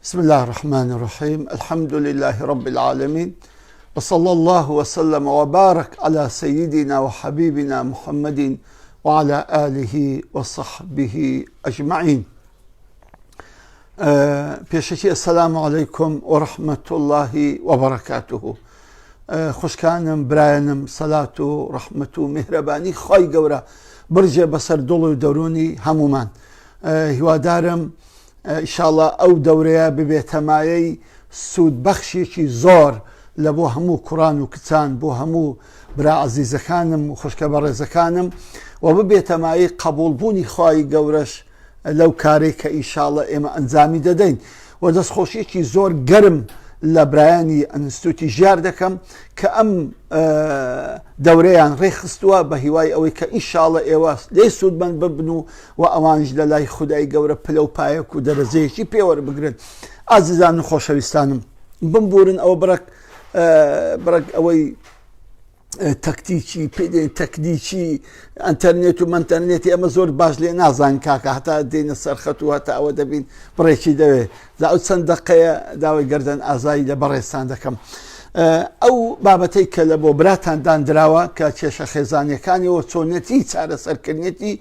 بسم الله الرحمن الرحيم. الحمد لله رب العالمين، وصلى الله وسلم وبارك على سيدنا وحبيبنا محمد وعلى آله وصحبه أجمعين. بيشتي السلام عليكم ورحمة الله وبركاته. خوشكانم براينم صلاة ورحمة مهرباني خواي قورا برجة بسر دولو دوروني همومان. هوادارم إن شاء الله أو دوريا ببيتمايي سود بخشي زور لبو همو قرآن وكتان بو همو برا عزيز كانم وخشك برز كانم وببيتمايي قبول بوني خواي قورش لو كاريك إن شاء الله إما أنزامي ددين ودس خوشيكي زور قرم لبرایانی ئەنستوتی ژیار دەکەم کە ئەم دەورەیان ڕێخستووە بە هیوای ئەوەی کە ئینشاڵڵە ئێوە لێ سوودمەند ببن و ئەوانش لە لای خودای گەورە پلە و پایەک و دەرەجەیەکی پێوەربگرن. ئازیزان و خۆشەویستانم، بمبورن ئەوە بڕک ئەوەی تەکتیکی پێدێن تەکنیکی ئەنتەرنێت و منتەرنێتی ئەمە زۆر باش لێ نازان کاکە هەتا دێنە سەرخەت و هەتا ئەوە دەبین بڕێکی دەوێ دا ئەو چەند دەقەیە داوای گەردەن ئازایی لە بەڕێستان دەکەم. ئەو بابەتەی کە لە بۆ براتان دانراوە کە کێشە خێزانیەکانیەوە چۆنەتی چارەسەرکردنیەتی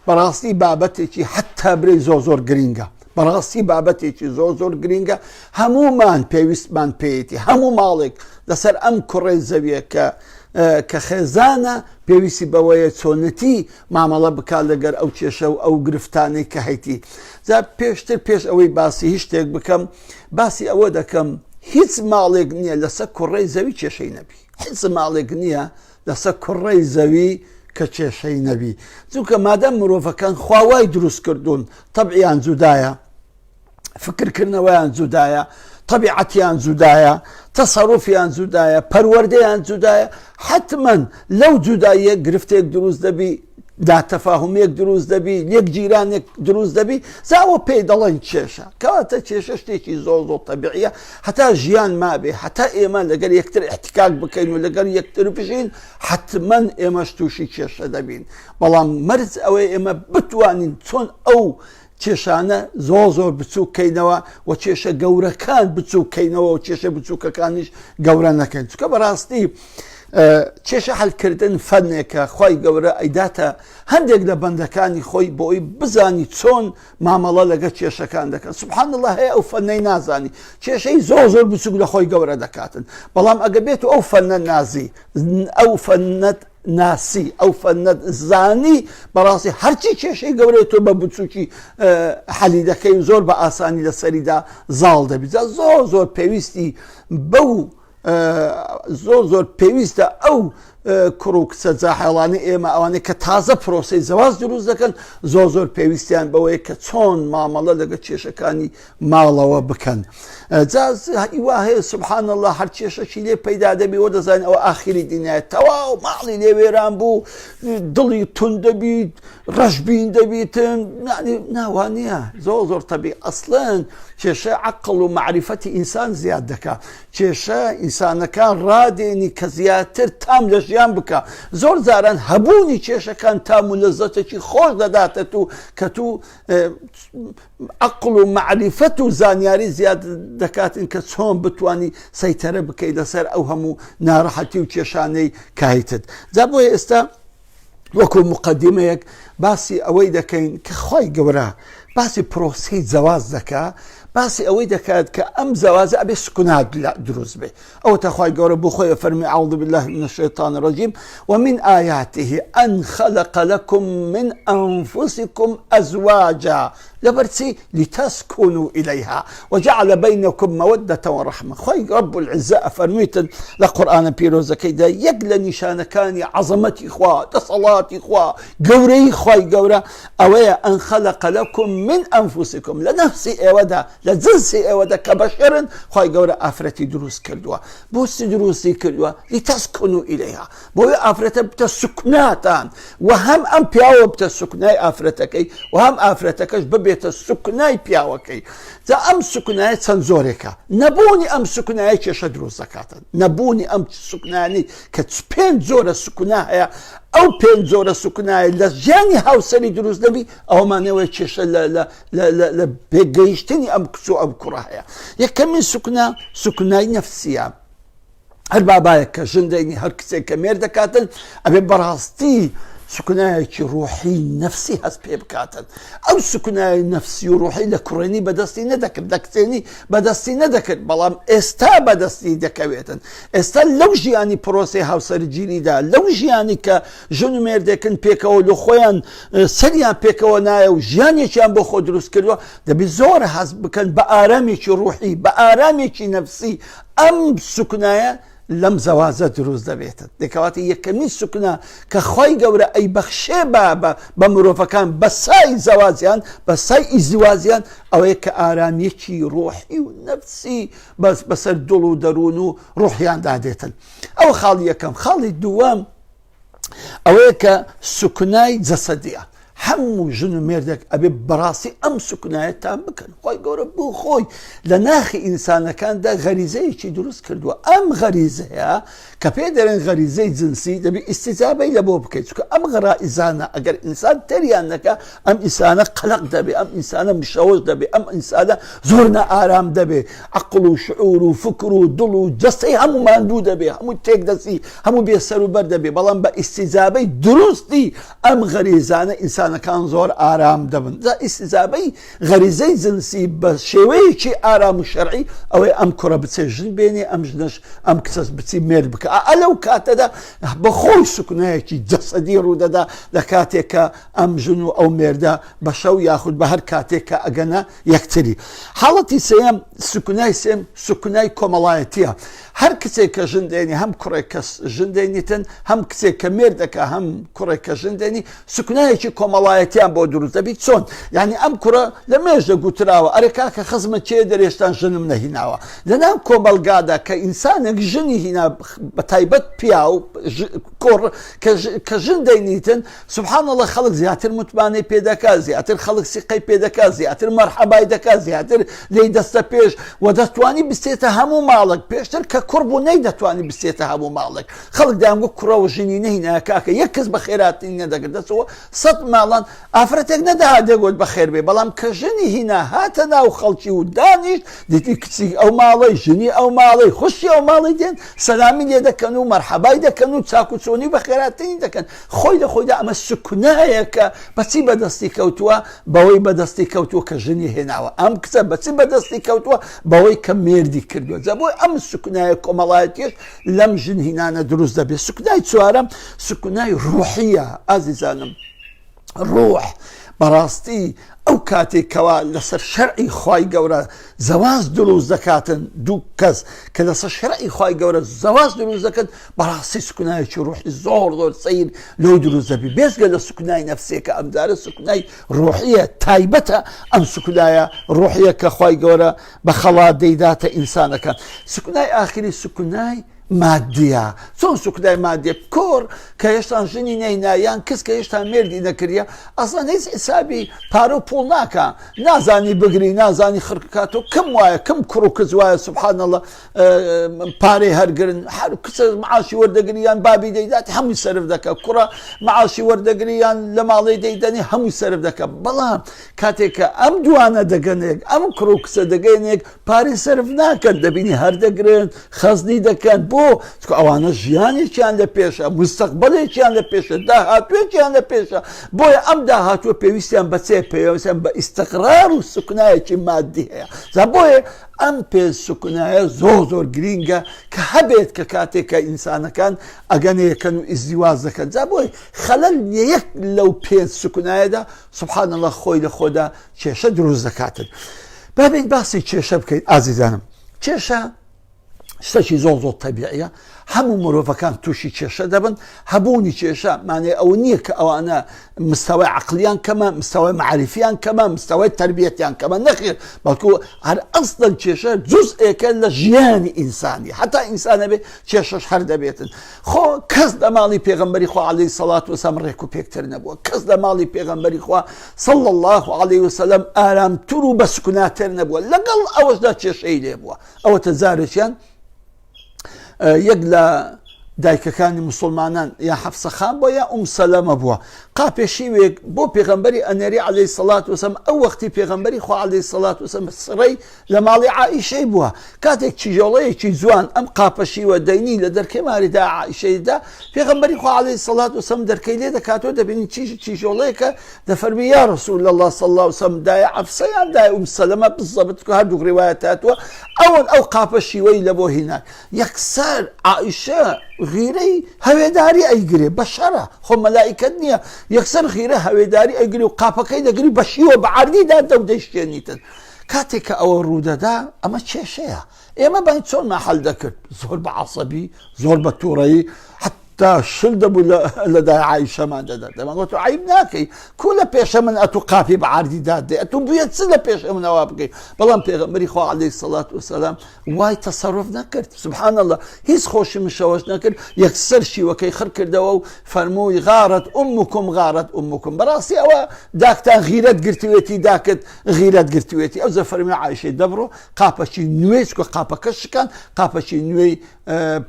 بەڕاستی بابەتێکی حتا برێ زۆر گرینگە، بەڕاستی بابەتێکی زۆر گرینگە، هەمومان پێویستمان پێیەتی، هەموو ماڵێک لەسەر ئەم کوڕەی زەویە کە خێزانە پێویستی بەوەیە چۆنەتی مامەڵە بکات لەگەر ئەو کێشە و ئەو گرفتانەی کە هەیتی. جا پێشتر پێش ئەوەی باسی هیچ شتێک بکەم باسی ئەوە دەکەم هیچ ماڵێک نییە لەسەر کوڕەی زەوی کێشەی نەبی، هیچ ماڵێک نییە لەسەر کوڕەی زەوی کە کێشەی نەبی، چونکە مادەم مرۆڤەکان خواوای دروست کردوون، تەبعیان جودایە، فکرکردنەوەیان جودایە، طبيعتيان زودايا، تصرفيان زودايا، پرورديان زودايا، حتما لو جودايا گرفتيك دروز دبي، دا تفاهميك دروز دبي، ليك جيرانك دروز دبي، زاو بي دلين تشيشا، كواتا تشيشا شتيكي زوزو طبيعية، حتى جيان ما بي، حتى ايمان لقال يكتر احتكاك بكين ولقال يكتر بشين، حتما ايما شتوشي تشيشا دبين، بلان مرز او ايما بتوانين تون او کێشانە زۆر بچووکەینەوە و کێشە گەورەکان بچووکەینەوە و کێشە بچووکەکانیش گەورە نەکەین، چونکە بەڕاستی کێشە هەلکردن فەنێکە خۆی گەورە ئەیداتە هەندێک لە بەندەکانی خۆی بۆ ئەوی بزانی چۆن مامەڵە لەگە کێشەکان دەکەن. سوبحان الله هەیە ئەو فەنەی نازانی، کێشەی زۆر بچووک لە خۆی گەورە دەکاتن، بەڵام ئەگە بێت و ئەو فەنە نازی، ئەو فەنەت ناسی، ئەو فەنەت زانی، بەڕاستی هەرچی کێشەی گەورەی تۆ بە بچووکی حەلی دەکەی زۆر بە ئاسانی لەسەریدا زاڵ دەبیت. زۆر پێویستی بەو زۆر پێویستە ئەو کوڕ و کچە جاهێڵانە ئێمە ئەوانەی کە تازە پرۆسەی زەواج دروست دەکەن زۆر پێویستیان بەوەیە کە چۆن مامەڵە لەگە کێشەکانی ماڵەوە بکەن. ئیوا هەیە سوبحان الله هەر کێشەکی لێ پەیدا دەبی وە دەزانین ئەوە ئاخری دنیایە، تەواو ماڵی لێ وێران بوو، دڵی تون دەبیت، ڕەشبین دەبیتن، ناوانە زۆر تەبیعی. ئەسڵەن کێشە عەقڵ و معریفەتی ئینسان زیاد دەکات، کێشە ئینسانەکان ڕادێنی کە زیاتر تام لە ژیان بکە. زۆر جاران هەبوونی کێشەکان تام و لەزەتێکی خۆش دەداتە تو کە تو عەقڵ و معریفەت و زانیاری زیاد دەکاتن کە چۆن بتوانی سەیتەرە بکەیت لەسەر ئەو هەموو ناڕەحەتی و کێشانەی کایتت. جا بۆیە ئێستا وەکو مقدمەیەک باسی ئەوەی دەکەین کە خۆی گەورە باسی پرۆسەی جەواز دەکا، باسی ئەوەی دەکات کە ئەم زەوازە ئەبێ سکونات دروست بێ. ئەوە تەخوای گەورە بۆ خۆی فەرمی أعوذ بالله من الشيطان الرجيم ومن آياته أن خلق لكم من أنفسكم أزواجا لبرتي لتسكنوا إليها وجعل بينكم مودة ورحمة. خوي رب العزة فرميت لقرآن بيروزا كيدا يقل نشان كان عظمتي إخوة تصلاتي إخوة قوري خوي قورا أويا أن خلق لكم من أنفسكم لنفسي أودا لجنسي أودا كبشر خوي قورا أفرتي دروس كردوا بوسي دروسي كردوا لتسكنوا إليها بوي أفرت بتسكناتان وهم أم بياو بتسكناي أفرتكي وهم أفرتكش ببي ئەبێتە سوکنای پیاوەکەی. جا ئەم سوکنایە چەند زۆرێکە، نەبوونی ئەم سوکنایە کێشە دروست دەکاتن، نەبوونی ئەم سوکنانی کە 5 جۆرە سوکنا هەیە، ئەو 5 جۆرە سوکنایە لە ژیانی هاوسەری دروست دەبی، ئەومانەوەی کێشە لە بێگەیشتنی ئەم کچ و ئەم کوڕە هەیە. یەکەمین سوکنا سوکنای نەفسیە. هەر بابایە کە ژندێنی هەر کچێک کە مێر دەکاتن ئەبێ بەڕاستی سوکنایەکی ڕوحی نەفسی هەست پێ بکاتن. ئەو سوکنای نەفسی و ڕوحی لە کوڕێنی بەدەستی نەدەکرد، دەکتێنی بەدەستی نەدەکرد، بەڵام ئێستا بەدەستی دەکەوێتن. ئێستا لەو ژیانی پرۆسی هاوسەرگیریدا، لەو ژیانی کە ژن و مێردێکن پێکەوە لە خۆیان سەریان پێکەوە نایە و ژیانێکیان بۆ خۆ دروست کردووە، دەبێت زۆر هەست بکەن بە ئارامێکی ڕوحی، بە ئارامێکی نەفسی. ئەم سوکنایە لەم زەوازە دروست دەبێتن. دەکەواتە یەکەمین سوکنا کە خۆی گەورە ئەی بەخشێ بە مرۆڤەکان بە سای زەوازیان، بە سای ئیزدیوازیان، ئەوەیە کە ئارامێکی ڕۆحی و نەفسی بەسەر دڵ و دەروون و ڕوحیان دادێتن. ئەو خاڵی یەکەم. خاڵی دووەم ئەوەیە کە سوکنای جەسەدیە. هەموو ژن و مێردێک ئەبێ بەڕاستی ئەم سوکنایە تام بکەن. خۆی گەورە بۆ خۆی لە ناخی ئینسانەکاندا غەریزەیەکی دروست کردووە. ئەم غەریزەیە کە پێ دەرێن غەریزەی جنسی، دەبێ ئیستیجابەی لە بۆ بکەیت، چونکە ئەم غەرائزانە ئەگەر ئینسان تەریان نەکا، ئەم ئینسانە قەلق دەبێ، ئەم ئینسانە مشەوش دەبێ، ئەم ئینسانە زۆر نەئارام دەبێ، عەقڵ و شعور و فکر و دڵ و جەستەی هەموو ماندوو دەبێ، هەموو تێک دەچی، هەموو بێسەر و بەر دەبێ. بەڵام بە ئیستیجابەی دروستی ئەم غەریزانە ئینسانەکان زۆر ئارام دەبن. جا ئیستیجابەی غەریزەی جنسی بە شێوەیەکی ئارام و شەرعی ئەوەی ئەم کوڕە بچێ ژن بێنێ، ئەم ژنەش ئەم کچەش بچی مێر بکە. ئەلەو کاتەدا بەخۆی سوکنایەکی جەسەدی ڕوودەدا لە کاتێک کە ئەم ژن و ئەو مێردە بە شەو یاخود بە هەر کاتێک کە ئەگەنە یەکتری. حاڵەتی سێیەم سوکنای سێم سوکنای کۆمەڵایەتیە. هەر کچێک کە ژن دێنی، هەم کوڕێک کە ژن دێنیتن، هەم کچێک کە مێردەکە، هەم کوڕێک کە ژن دێنی، سوکنایەکی کۆمەڵایەتیان بۆ دروست دەبیت. چۆن؟ یعنی ئەم کوڕە لە مێژدە گوتراوە ئەرێ کاکە خزمە چێ دەرێشتان ژنم نەهیناوە. لەناو کۆمەلگادا کە ئینسانێک ژنی هینا بە تایبەت پیا و کوڕ کە ژن دەینیتن، سوبحان الله خەڵک زیاتر متمانەی پێ دەکات، زیاتر خەڵک سیقەی پێ دەکات، زیاتر مەرحەبای دەکات، زیاتر لێی دەستە پێش و دەتوانی بستێتە هەموو ماڵک. پێشتر کە کوڕ بوو نەیدەتوانی بستێتە هەموو ماڵک. خەڵک دایانگو کوڕەوە ژنی نەهینایە کاکە یەک کەس بە خێراتی نەدەگرێت، دەچەوە 100 ماڵان ئافرەتێک نەداها دەگوت بەخێر بێ. بەڵام کە ژنی هینا هاتە ناو خەڵکی و دانیشت، دیتی کچی ئەو ماڵی، ژنی ئەو ماڵی، خوشی ئەو ماڵی دێن، سەلامی لێ دەکەن و مەرحەبای دەکەن و چاکوچۆنی بە خێراتنی دەکەن. خۆی لە خۆیدا ئەمە سوکنایە کە بەچی بەدەستی کەوتووە؟ بەوەی بەدەستی کەوتووە کە ژنی هێناوە. ئەم کچە بەچی بەدەستی کەوتووە؟ بەوەی کە مێردی کردووە. جا بۆی ئەم سوکنایە کۆمەڵایەتیش لەم ژن هینانە دروست دەبێت. سوکنای چوارەم سوکنای ڕوحیە. ئازیزانم، ڕوح بەڕاستی ئەو کاتێکەوە لەسەر شەرعی خوای گەورە زەواز دروست دەکاتن، دوو کەس کە لەسەر شەرعی خوای گەورە زەواز دروست دەکەن، بەڕاستی سوکنایەکی ڕوحی زۆر زۆر سەیر لەوی دروست دەبی. بێزگە لە سوکنای نەفسیەکە، ئەمجارە سوکنای ڕوحیە تایبەتە. ئەم سوکنایە ڕوحیە کە خوای گەورە بە خەڵات دەیداتە ئینسانەکان. سوکنای ئاخری سوکنای مادیە. چۆن سوکنای مادیە؟ کۆر کە هێشتا ژنی نەهینایان، کەس کە هێشتا مێردی نەکردە، ئەسڵان هیچ حسابی پارە و پوڵ ناکە، نازانی بگری، نازانی خڕکاتەوە. کەم وایە، کەم کوڕ و کچ وایە سوبحان الله پارەی هەرگرن، کچە معاشی وەردەگریان بابی دەیدات هەمووی سەرف دەکە، کوڕە معاشی وەردەگریان لە ماڵی دەیدەنی هەمووی سەرف دەکە. بەڵام کاتێککە ئەم دوانە دەگەنێک، ئەم کوڕ و کچە دەگەینێک، پارەی سەرف ناکەن، دەبینی هەردەگرن، خەزنی دەکەن. بۆ چکە ئەوانە ژیانێکیان لە پێشە، مستەقبەلێکیان لە پێشە، داهاتوێکیان لە پێشە. بۆیە ئەم داهاتوە پێویستیان بەچێ؟ پێویستیان بە ئیستقرار و سوکنایەکی مادی هەیە. جا بۆیە ئەم پێ سوکنایە زۆر زۆر گرینگە کە هەبێت کە کاتێککە ئینسانەکان ئەگەنەیەکەن و ئیزدیواز دەکەن. جا بۆی خەلەل یەک لەو پێ سوکنایەدا سوبحان الله خۆی لە خۆدا کێشە دروست دەکاتن. بابین باسی کێشە بکەیت ئازیزانم. کێشە شتێکی زۆر زۆر تەبیعیە. هەموو مرۆڤەکان تووشی کێشە دەبن هەبوونی کێشە مانێ ئەو نییە کە ئەوانە مستەوای عقلیان کەمە مستەوای معرفیان کەمە مستەوای تربیەتیان کەمە نەخێر بەڵکو هەر ئەسڵەن کێشە جوزئێکە لە ژیانی ئینسانی حتا ئینسانە بێ کێشەش هەر دەبێتن خۆ کەس لە ماڵی پێغەمبەری خوا عەلەیهی سەڵات وسەلام ڕێک و پێکتر نەبووە کەس لە ماڵی پێغەمبەری خوا صلی الله علیه وسلم ئارامتر و بەسکوناتر نەبووە لەگەڵ ئەوەشدا کێشەی لێ بووە ئەوەتە زارێکیان یەک لە دایکەکانی مسلمانان یا حەفسە خان بووە یا سەلەمە بووە قاپێشیوێک بۆ پێغەمبەری ئەنێری عەلەیهی سەڵات وسەلام ئەو وەختی پێغەمبەری خوا عەلەیهی سەڵات وسەلام سڕەی لە ماڵی عائیشەی بووە کاتێک چیژۆڵەیەکی جوان ئەم قاپەشیوە دەینی لە دەرکەی ماریدا عائیشەیدا پێغەمبەری خوا عەلەیهی سەڵات وسەلام دەرکەی لێ دەکاتەوە دەبینی چیژۆڵەیەکە دەفەرمی یا ڕەسوول الله صلی الله علیه وسلم دایە حەفسە یان دایە سەلەمە بالضەبط هەردوو ڕیوایەت هاتووە ئەو قاپەشیوەی لە بۆ هێنان یەکسەر عائیشە غیرەی هەوێداری ئەیگرێ بەشەرە خۆ مەلائیکەت نییە یەکسەر غیرە هەوێداری ئەگری و قاپەکەی دەگری بەشیوە بە عەردیدا دەودەیشتێنیتن کاتێک کە ئەوە ڕوودەدا ئەمە کێشەیە ئێمە باید چۆن مەحەل دەکرد زۆر بە عەسەبی زۆر بە تووڕەیی تا شل دەبوو لە دای عایشەمان دەدا دەمەگوت عیب ناکەی کو لە پێشە من ئەتو قاپی بە عەردیدا دێ ئەتو بوویە چ لە پێشە منەوە بکەی بەڵام پێغەمبەری خوا عەلەیهی سەڵات وسەلام وای تەسەڕوف نەکرد سوبحان الله هیچ خۆشی مشەوەش نەکرد یەکسەر شیوەکەی خڕ کردەوە و فەرمووی غارت ئومکم بەڕاستی ئەوە داکتان غیرەت گرتوێتی داکت غیرەت گرتوێتی ئەو زە فەرمی عایشەی دەبڕۆ قاپەکی نوێی چکە قاپەکە شکان قاپەکی نوێی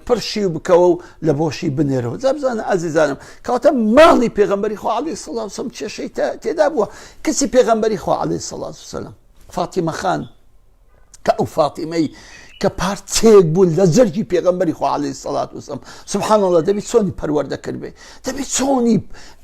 پرشی بکەوە و لە بۆشی بنێرەوە زەبزانە ئازیزانم کەواتە ماڵی پێغەمبەری خوا عەلەیهی سەڵات وسەلام کێشەی تێدا بووە کەسی پێغەمبەری خوا عەلەیهی سەڵات وسەلام فاتیمە خان کە ئەو فاتیمەی کە پارچەیەک بوون لە جەرگی پێغەمبەری خوا عەلەیهی سەڵات وسەلام سوبحان الله دەبی چۆنی پەروەردەکرد بێ دەبی چۆنی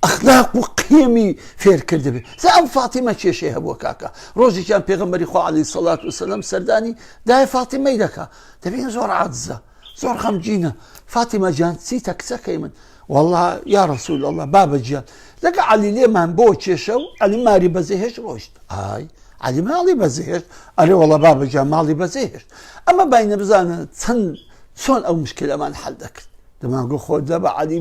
ئەخلاق و قیمی فێرکرد بێ زە ئەم فاتیمە کێشەی هەبووە کاکە ڕۆژێکیان پێغەمبەری خوا عەلەیهی سەڵات وسەلام سەردانی دایە فاتیمەی دەکا دەبین زۆر عاجزە زۆر خەمگینە فاتیمە جان چیتە کچەکەی من والله یا ڕەسوول الله بابە گیان لەگە عەلی لێمان بۆ کێشە و عەلی ماری بەزێهێشت ڕۆیشت ئای عەلی ماڵی بەزێهێشت ئەرێ وەڵڵا بابە گیان ماڵی بەزێهێشت ئەمە باینە بزانە چۆن ئەو مشکلەمان حەل دەکرد دەماگو خۆ دەبە عەلی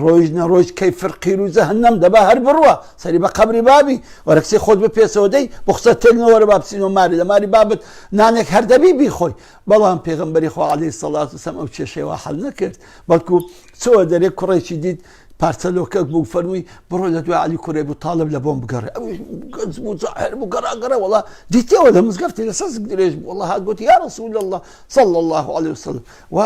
ڕۆیژ نەڕۆیژ کەی فرقیر و جەهەنەم دەبا هەر بڕوە سەری بە قەبری بابی وەرە کچی خۆت بپێسەوە دەی بۆ قسە تێنەوە وەرە با بچینەوە ماری لە ماری بابت نانێک هەر دەبی بیخۆی بەڵام پێغەمبەری خوا عەلەیهی سەڵات وسەلام ئەو کێشەیەوە حەل نەکرد بەڵکو چۆوە دەرێ کوڕێکی دیت پارچەلۆکەک بوو فەرمووی بڕۆ لە دوای عەلی کوڕی بوو تاڵب لە بۆم بگەڕێ ئەویش گەنج بوو جاهر بوو گەڕاگەڕە وەڵا دیتەوە لە مزگەفتی لەسەر زگ درێژ بوو وەڵا هات گوتی یا ڕەسوول الله صلی الله علیه وسلم و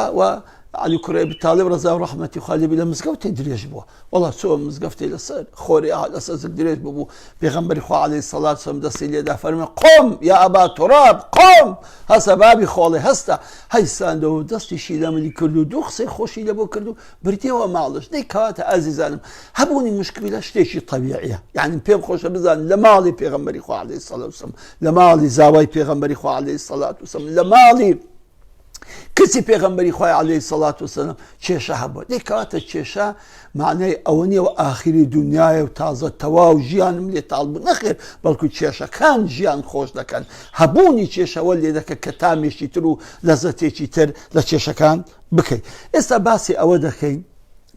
علی کوڕی ئەبی تاڵب ڕەزا و ڕەحمەتی خوا لێبی لە مزگەوتێ درێژ بووە وەڵا چۆ مزگەفتێ لەسەر خۆری لەسەر زگ درێژ بوو پێغەمبەری خوا عەلەیهی سەڵات وسەلام دەستی لێدا فەرمووی قۆم یا ئەبا توراب قۆم هەسە بابی خۆڵێ هەستە هەیساندەوە دەستیشی لە ملی کرد و دوو قسەی خۆشی لەبۆ کرد و بردیەوە ماڵش دەی کەواتە ئازیزانم هەبوونی مشکلە شتێکی طەبیعیە یعنی پێم خۆشە بزان لە ماڵی پێغەمبەری خوا عەلەیهی سەڵات وسەلام لە ماڵی زاوای پێغەمبەری خوا عەلەیهی سەڵات وسەلام لە ماڵی کچی پێغەمبەری خوای عەلەیهی سەڵات وسەلام کێشە هەبووە دەی کەواتە کێشە معنای ئەوە نییە و ئاخری دنیایە و تازە تەواو ژیانم لێ تاڵ بوو نەخێر بەڵکو کێشەکان ژیان خۆش دەکەن هەبوونی کێشەوە لێ دەکە کە تامێکی تر و لەزەتێکی تر لە کێشەکان بکەیت ئێستا باسی ئەوە دەکەین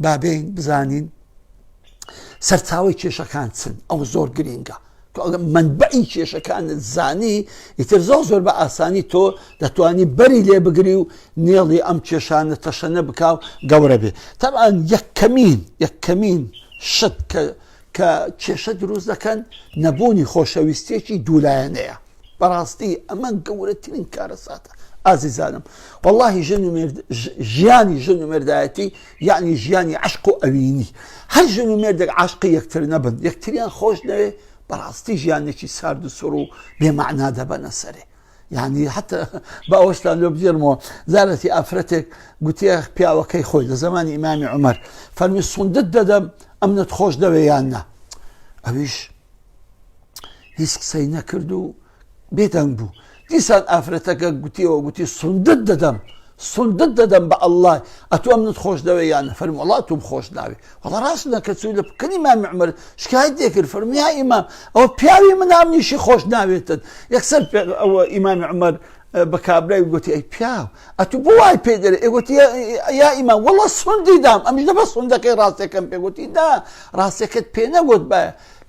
بابین بزانین سەرچاوی کێشەکان چن ئەو زۆر گرینگە منبعی کێشەکانت زانی ئیتر زۆر بە ئاسانی تۆ دەتوانی بەری لێ بگری و نێڵی ئەم کێشانە تەشەنە بکاو گەورە بێ تەبعاً یەکەمین شت کە کێشە دروست دەکەن نەبوونی خۆشەویستێکی دوولایەنەیە بەڕاستی ئەمە گەورەترین کارەساتە ئازیزانم واللهی ژیانی ژن و مێردایەتی یعنی ژیانی عەشق و ئەوینی هەر ژن و مێردێک عاشقی یەکتر نەبن یەکتریان خۆش نەوێ بەڕاستی ژیانێکی سارد و سڕ و بێمەعنا دەبەنە سەرێ یعنی حتى بە ئەوەشتان لێ بجێرمەوە زارەتی ئافرەتێک گوتیە پیاوەکەی خۆی لە زمانی ئیمامی عومەر فەرمی سوندت دەدەم ئەمنت خۆش دەوێ یان نا ئەویش هیچ قسەی نەکرد و بێدەنگ بوو دیسان ئافرەتەکە گوتیەوە گوتی سوندت دەدەم بە ئەڵڵای ئەتۆ ئەمنت خۆش دەوێ یان فەرمی وەڵا تۆم خۆش ناوێ وەڵا ڕاست نەکە چووی لە بکەنی ئیمامی عومەر شکایەت دێکرد فەرمی یا ئیمام ئەوە پیاوی من ئەمنیشی خۆش ناوێتن یەکسەر ئەوە ئیمامی عومەر بە کابرای گوتی ئەی پیاو ئەتو بۆ وای پێ دەرێ ئێگوتی یا ئیمان وەڵا سوندی دام ئەمیش دەبە سوندەکەی ڕاستەکەم پێگوتی دا ڕاستەکەت پێ نەگوت بە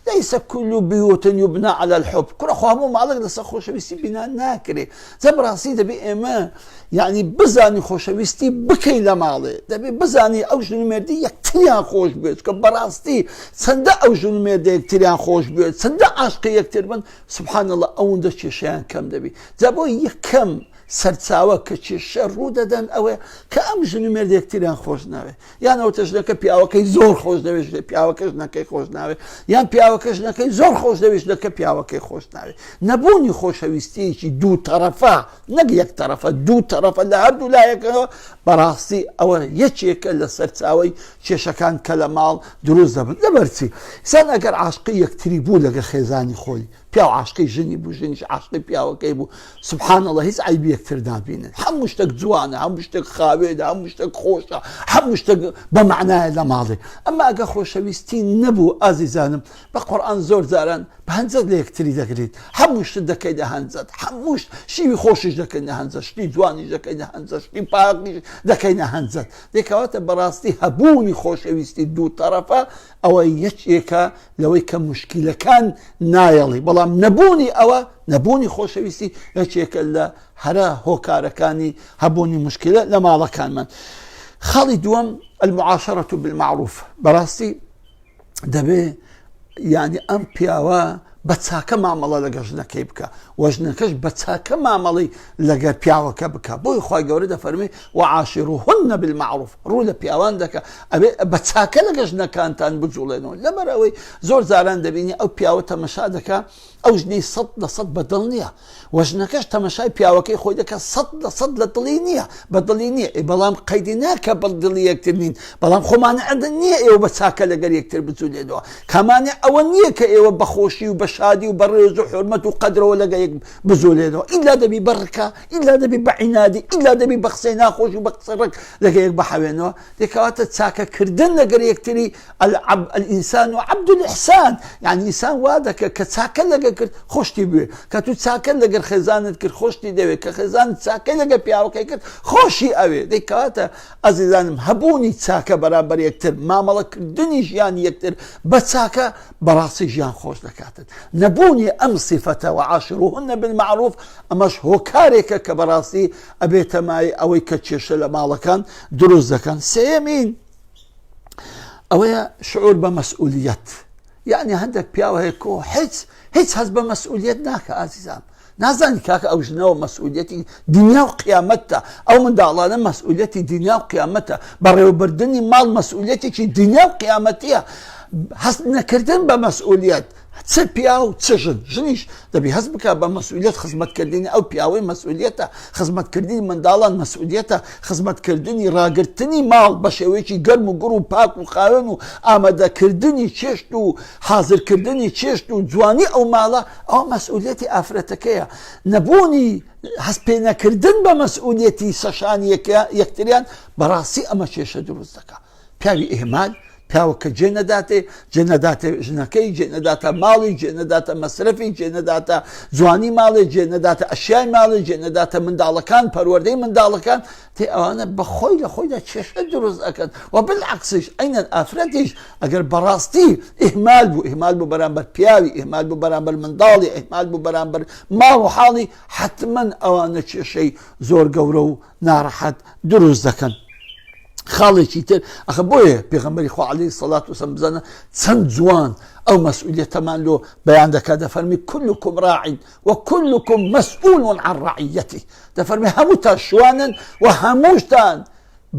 ليس كل بيوت يبنى على الحب كل خامو مالك لسه خوشويستي بنا ناكري زبراسي دبي اما يعني بزاني خوشويستي بكي لمالي دبي بزاني اوجن مردي يكتريان خوش بيت كبراستي صندق اوجن مردي يكتريان خوش بيت صندق عشقي يكتر من سبحان الله اون ده شيشان كم دبي زبو يكم سەرچاوە کە کێشە ڕوو دەدەن ئەوێ کە ئەم ژنی مێردێکتریان خۆش ناوێ یان ئەو تەژنەکە پیاوەکەی زۆر خۆش دەوێت پیاوەکە ژنەکەی خۆش ناوێ یان پیاوەکە ژنەکەی زۆر خۆش دەوێت ژنەکە پیاوەکەی خۆش ناوێ نەبوونی خۆشەویستیەکی دوو تەرەفە نەک یەک تەرەفە دوو تەرەفە لە هەردوو لایەکەوە بەڕاستی ئەوە یەکێکە لە سەرچاوەی کێشەکان کە لە ماڵ دروست دەبن لەبەرچی سان ئەگەر عاشقی یەکتری بوو لەگە خێزانی خۆی پیاو عاشقی ژنی بوو ژنیش عاشقی پیاوەکەی بوو سبحان الله هیچ عیبی یەکتر نابینن هەموو شتێک جوانە هەموو شتێک خاوێنە هەموو شتێک خۆشە هەموو شتێک بە معنایە لە ماڵێ ئەمما ئەگە خۆشەویستی نەبوو ئازیزانم بە قورئان زۆر جاران بە هەنجەت لە یەکتری دەگریت هەموو شت دەکەیتە هەنجەت هەموو شیوی خۆشیش دەکەینە هەنجەت شتی جوانیش دەکەینە هەنجەت شتی پاکیش دەکەینە هەنجەت دەکەواتە بەڕاستی هەبوونی خۆشەویستی دوو تەرەفە ئەوە یەکێکە لەوەی کە موشکیلەکان نایەڵی بەڵام نەبوونی ئەوە نەبوونی خۆشەویستی یەکێکە لە هەرە هۆکارەکانی هەبوونی مشکلە لە ماڵەکانمان خاڵی دووەم المعاشرة بالمعروف بەڕاستی دەبێ یعنی ئەم پیاوە بە چاکە مامەڵە لەگەڵ ژنەکەی بکە و ژنەکەش بە چاکە مامەڵی لەگەڵ پیاوەکە بکە بۆی خی گەورە دەفەرمێ وعاشروهن بالمعروف ڕوو لە پیاوان دەکە ئەبێ بە چاکە لەگە ژنەکانتان بجوڵێنەوە لەبەر ئەوەی زۆر جاران دەبینی ئەو پیاوە تەمەشا دەکە ئەو ژنەی 100% بەدڵ نییە و ژنەکەش تەمەشای پیاوەکەی خۆی دەکە 100% لە دڵی نییە بەدڵی نییە بەڵام قەیدی ناکە بەدڵی یەکتر نین بەڵام خۆمانە ئەدە نییە ئێوە بە چاکە لەگەر یەکتر بجوڵێنەوە کامانێ ئەوە نییە کە ئێوە بەخۆشی و بە شادی و بە ڕێز و حورمەت و قەدرەوە لەگە یەک بجوڵێنەوە ئیلا دەبی بەڕکە ئیلا دەبی بە عینادی ئیلا دەبی بە قسەی ناخۆش و بە قسە ڕێک لەگە یەک بەحەوێنەوە دەکەواتە چاکەکردن لەگەر یەکتری الئینسان و عەبد الإحسان یعنی ئینسان وا دەکە کە چاکە لەگە کرد خۆشتی بوێ کە تو چاکە لەگەر خێزانت کرد خۆشتی دەوێت کە خێزانت چاکە لەگە پیاوەکەی کرد خۆشی ئەوێ دەکەواتە ئەزیزانم هەبوونی چاکە بەرامبەر یەکتر مامەڵەکردنی ژیانی یەکتر بە چاکە بەڕاستی ژیان خۆش دەکاتن نەبوونی ئەم صیفەتە وعاشروهن بالمعروف ئەمەش هۆکارێکە کە بەڕاستی ئەبێتە مای ئەوەی کە کێشە لە ماڵەکان دروست دەکەن سێمین ئەوەیە شعور بە مەسئولیەت یعنی هەندێک پیاوە هەیە کۆ هیچ هەست بە مەسئولیەت ناکە ئازیزان نازانی کاکە ئەو ژنەوە مەسئولیەتی دنیا و قیامەتە ئەو منداڵانە مەسئولیەتی دنیا و قیامەتە بەڕێوەبردننی ماڵ مەسئولیەتێکی دنیا و قیامەتیە هەست نەکردن بە مەسئولیەت چه پیا و چه ژنیش دەبی هەست بکە بە مەسئولیەت خزمەتکردنی ئەو پیاوەی مەسئولیەتە خزمەتکردنی منداڵان مەسئولیەتە خزمەتکردنی ڕاگرتنی ماڵ بە شێوەیەکی گەرم و گوڕ و پاک و خاوێن و ئامادەکردنی چێشت و حازرکردنی چێشت و جوانی ئەو ماڵە ئەو مەسئولیەتی ئافرەتەکەیە نەبوونی هەست پێ نەکردن بە مەسئولیەتی سەشانی یەکتریان بەڕاستی ئەمە کێشە دروست دەکات پیاوی ئێمال پیاوە کە جێ نەداتێ ژنەکەی جێ نەداتە ماڵی جێ نەداتە مەسرفی جێ نەداتە جوانی ماڵی جێ نەداتە ئەشیای ماڵی جێ نەداتە منداڵەکان پەروەردەی منداڵەکان تێ ئەوانە بەخۆی لە خۆیدا کێشە دروست ئەکەن و بالعکسش ئەینەن ئافرەتیش ئەگەر بەڕاستی ئیهمال بوو بەرامبەر پیاوی ئیهمال بوو بەرامبەر منداڵی ئیهمال بوو بەرامبەر ماڵ و حاڵی حتمەن ئەوانە کێشەی زۆر گەورە و ناڕەحەت دروست دەکەن خاڵێکی تر ئەخە بۆیە پێغەمبەری خوا عەلەیهی سەڵات وسەلام بزانە چەند جوان ئەو مەسئولیەتەمان لۆ بەیان دەکات دەفەرمی كلكم راع وكلكم مسؤول عن رعيته دەفەرمی هەمووتان شوانن و هەمووشتان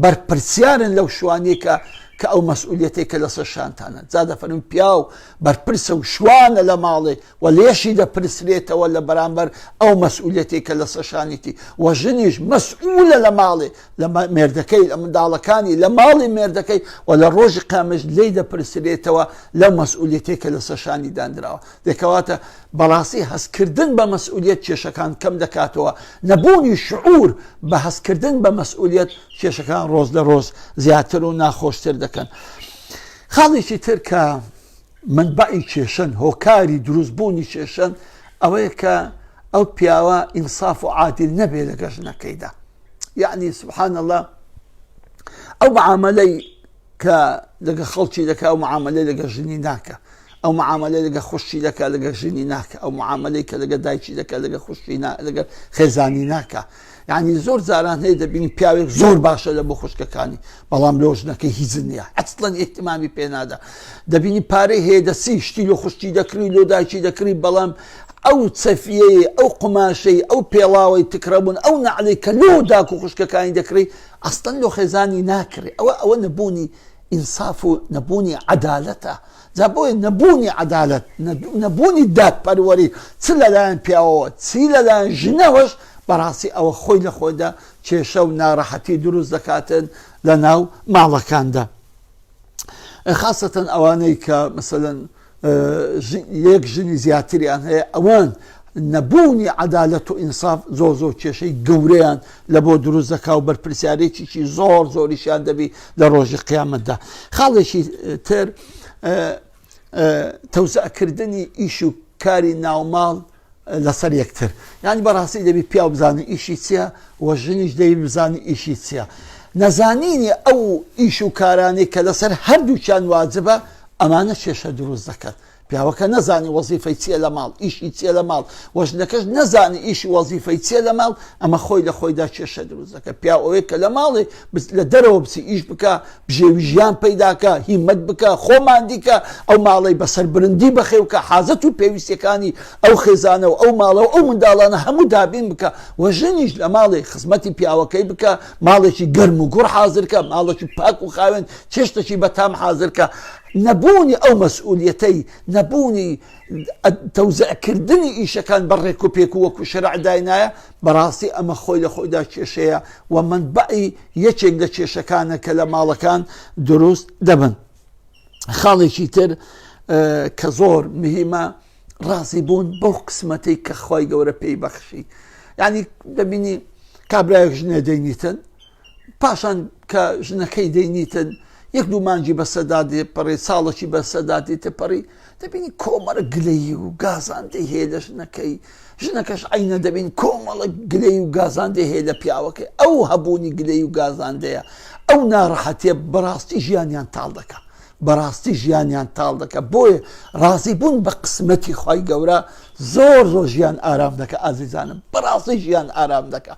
بەرپرسیارن لەو شوانەیە کە ئەو مەسئولیەتێک کە لەسەر شانتانە جا دەفەرمی پیاو بەرپرسە و شوانە لە ماڵێ و لێشی دەپرسرێتەوە لە بەرامبەر ئەو مەسئولیەتێک کە لەسەر شانیتی و ژنیش مەسئولە لە ماڵێ لە مێردەکەی لە منداڵەکانی لە ماڵی مێردەکەی و لە ڕۆژی قیامەت لێی دەپرسرێتەوە لەو مەسئولیەتێک کە لەسەر شانی دانراوە دەکەواتە بەڕاستی هەستکردن بە مەسئولیەت کێشەکان کەم دەکاتەوە نەبوونی شعور بە هەستکردن بە مەسئولیەت کێشەکان ڕۆژ لە ڕۆژ زیاتر و ناخۆشتر دەکەن خاڵێکی تر کە منبعی کێشەن هۆکاری دروستبوونی کێشەن ئەوەیە کە ئەو پیاوە ئینساف و عادل نەبێ لەگە ژنەکەیدا. یعنی سبحان الله ئەو معاملەی کە لەگە خەڵکی دەکا ئەو معاملەی لەگە ژنی ناکە، ئەو معاملەی لەگە خوشتی دەکا لەگە ژنی ناکە، ئەو معاملەی کە لەگە دایکی دەکە لەگە خوشتی لەگە خێزانی ناکە. یعنی زۆر زاران هەیە دەبینی پیاوێک زۆر باشە لە بۆ خوشکەکانی، بەڵام لۆ ژنەکەی هیچ نییە، ئەسڵەن ئیحتیمامی پێ نادا. دەبینی پارەی هەیە دەسی شتی لۆ خوشتی دەکڕی لۆ دایکی دەکڕی، بەڵام ئەو چەفیەی ئەو قماشەی ئەو پێڵاوی تکرەبوون ئەو نەعلەی کە لۆ داک و خوشکەکانی دەکڕی ئەسڵەن لۆ خێزانی ناکڕی. ئەوە نەبوونی ئینساف و نەبوونی عەدالەتە. جا بۆیە نەبوونی عەدالەت، نەبوونی دادپەروەری چ لەلایەن پیاوەوە چی لەلایەن ژنەوەش بەڕاستی ئەوە خۆی لە خۆیدا کێشە و ناڕەحەتی دروست دەکاتن لە ناو ماڵەکاندا. خاصەتەن ئەوانەی کە مەسەلەن یەک ژنی زیاتریان هەیە، ئەوان نەبوونی عەدالەت و ئینساف زۆر زۆر کێشەی گەورەیان لە بۆ دروست دەکا و بەرپرسیارێکیی زۆر زۆریشیان دەبی لە ڕۆژی قیامەتدا. خاڵێکی تر تەوزەعکردنی ئیش و کاری ناوماڵ لەسەر یەکتر. یعنی بەڕاستی دەبی پیا بزانانی ئیشی چییە و ژنیش دەبی بزانی ئیشی چییە. نەزانینی ئەو ئیش و کارانی کە لەسەر هەردووچیان واجبە ئەمانە کێشە دروست دەکەن. پیاوەکە نەزانی وەزیفەی چییە لە ماڵ، ئیشی چییە لە ماڵ، وەژنەکەش نەزانی ئیشی وەزیفەی چییە لە ماڵ، ئەمە خۆی لە خۆیدا کێشە دروست دەکە. پیا ئەوەیە کە لە ماڵێ لە دەرەوە بچی ئیش بکە، بژێوی ژیان پەیداکە، هیمەت بکە، خۆماندیکە، ئەو ماڵی بەسەر برندی بەخێوکە، حاجەت و پێویستیەکانی ئەو خێزانە و ئەو ماڵە و ئەو منداڵانە هەموو دابین بکە، وەژنیش لە ماڵی خزمەتی پیاوەکەی بکە، ماڵێکی گەرم و گوڕ حازرکە، ماڵێکی پاک و خاوێن چێشتێکی بەتام حازرکە. نەبوونی ئەو مەسئولیەتەی، نەبوونی تەوزەعکردنی ئیشەکان بەڕێک و پێک و وەکو شەرع داینایە، بەڕاستی ئەمە خۆی لە خۆیدا کێشەیە و منبعی یەکێک لە کێشەکانە کە لە ماڵەکان دروست دەبن. خاڵێکی تر کە زۆر مهمە ڕازی بوون بەو قسمەتەی کە خۆی گەورە پێی بەخشی. یعنی دەبینی کابرایەک ژنە دەینیتن، پاشان کە ژنەکەی دەینیتن یەک دوو مانجی بەسەدادێ پەڕی، ساڵێکی بەسەدادی تپەڕی، دەبینی کۆمەڵە گلەیی و گازاندەی هەیە لە ژنەکەی، ژنەکەش عینە دەبین کۆمەڵە گلەی و گازاندەی هەیە لە پیاوەکەی. ئەو هەبوونی گلەی و گازاندەیە، ئەو ناڕەحەتیە بەڕاستی ژیانیان تاڵ دەکە، بەڕاستی ژیانیان تاڵ دەکە. بۆیە ڕازی بوون بە قسمەتی خۆی گەورە زۆر زۆر ژیان ئارام دەکە. ئازیزانم بەڕاستی ژیان ئارام دەکە.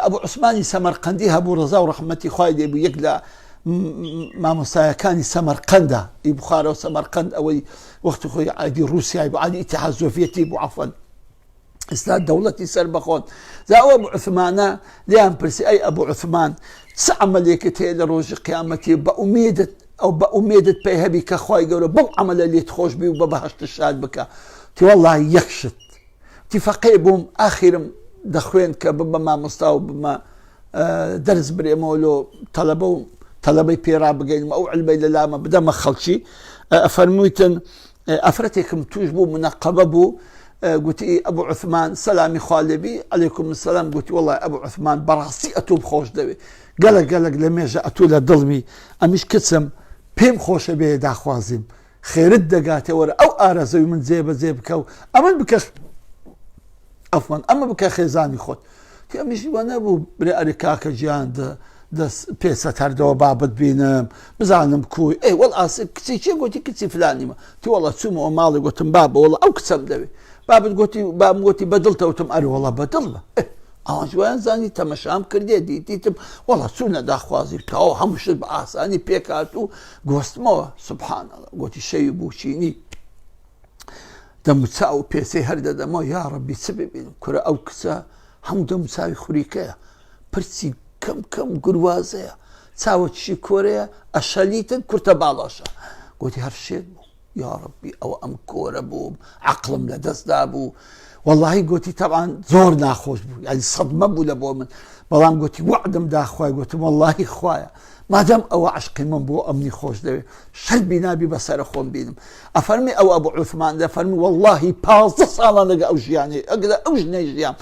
ئەبوو عوسمانی سەمەرقەندی هەبوو ڕەزا و ڕەحمەتی خوای لێبوو، یەک لە مامۆستایەکانی سەمەرقەندە، ئی بخارە و سەمەرقەند، ئەوەی وەختی خۆی عادی رووسیای بوو، عادی ئیتیحاد سۆڤیەتی بوو، عەفوەن ئێستا دەوڵەتی سەر بەخۆن. جا ئەوە ئەبوو عوسمانە لیان پرسی ئەی ئەبوو عوسمان چ عەمەلێکت هەیە لە ڕۆژی قیامەتی بە ئومێدت ئەو بە ئومێدت پێی هەبی کە خوای گەورە بەو عەمەلە لێت خۆش بی و بە بەهەشت شاد بکە؟ تی وەڵڵاهی یەک شت، تی فەقێ بووم ئاخرم دەخوێن کە ببە مامۆستا و بمە دەرس برێمەوە لۆ تەلەبە و تەلەبەی پێرا بگەینم، ئەو علمەی لە لامە بدەمە خەڵکی. ئەفەرموویتن ئەفرەتێکم توش بوو منەقەبە بوو، گوتی ئەبوو عوسمان سەلامی خوا لێبی، عەلەیکوم سەلام. گوتی وەڵڵای ئەبوو عوسمان بەڕاستی ئەتۆ بخۆش دەوێ، گەلک گەلک لە مێژە ئەتۆ لە دڵمی، ئەمیش کچم پێم خۆشە بێ داخوازیم، خێرت دەگاتێ وەرە ئەو ئارەزەوی من جێبەجێ بکە و ئەمن بکە، ئەفوان ئەمە بکە خێزانی خۆت. تی ئەمیشی وە نەبوو برێ ئەرێ کاکە گیان دەست پێسە هەردەوە بابت بینم بزانم کوی ئەی وەڵ ئاسی کچی چێ؟ گوتی کچی فلانیمە. تی وەڵە چوومەوە ماڵی گوتم بابە وەڵە ئەو کچەم دەوێ. بابت گوتی بام گوتی بەدڵتەوتم، ئەرێ وەڵە بەدڵە. ئەوان جویان زانی تەمەشام کردێ، دیتم وەڵە چوونە داخوازی تاوە هەموو شت بە ئاسانی پێکات و گۆستمەوە. سوبحان الله. گوتی شەوی بووچینی دەموچاو و پێسەی هەردەدەمەوە، یا ڕەبی چ ببینم کورە ئەو کچە هەموو دەموچاوی خوریکەیە، پرسی کەم کەم گوروازەیە، چاوە چی کۆرەیە، ئەشەلیتن کورتە باڵاشە. گوتی هەر شێت بوو، یا ڕەبی ئەوە ئەم کۆرە بووم، عەقڵم لە دەستدا بوو. واللهی گوتی تەبعان زۆر ناخۆش بوو، یعنی سەدمە بوو لە بۆ من، بەڵام گوتی وعدم داخوای، گوتم واللهی خوایە مادام ئەوە عشقی من بۆ ئەمنی خۆش دەوێ شەربی نابی بەسەرە خۆم بینم. ئەفەرمی ئەو ئەبوو عوسمان دەفەرمی واللهی 15 ساڵان لەگە ئەو ژیانێ، ئەگەر ئەو ژنەی ژیام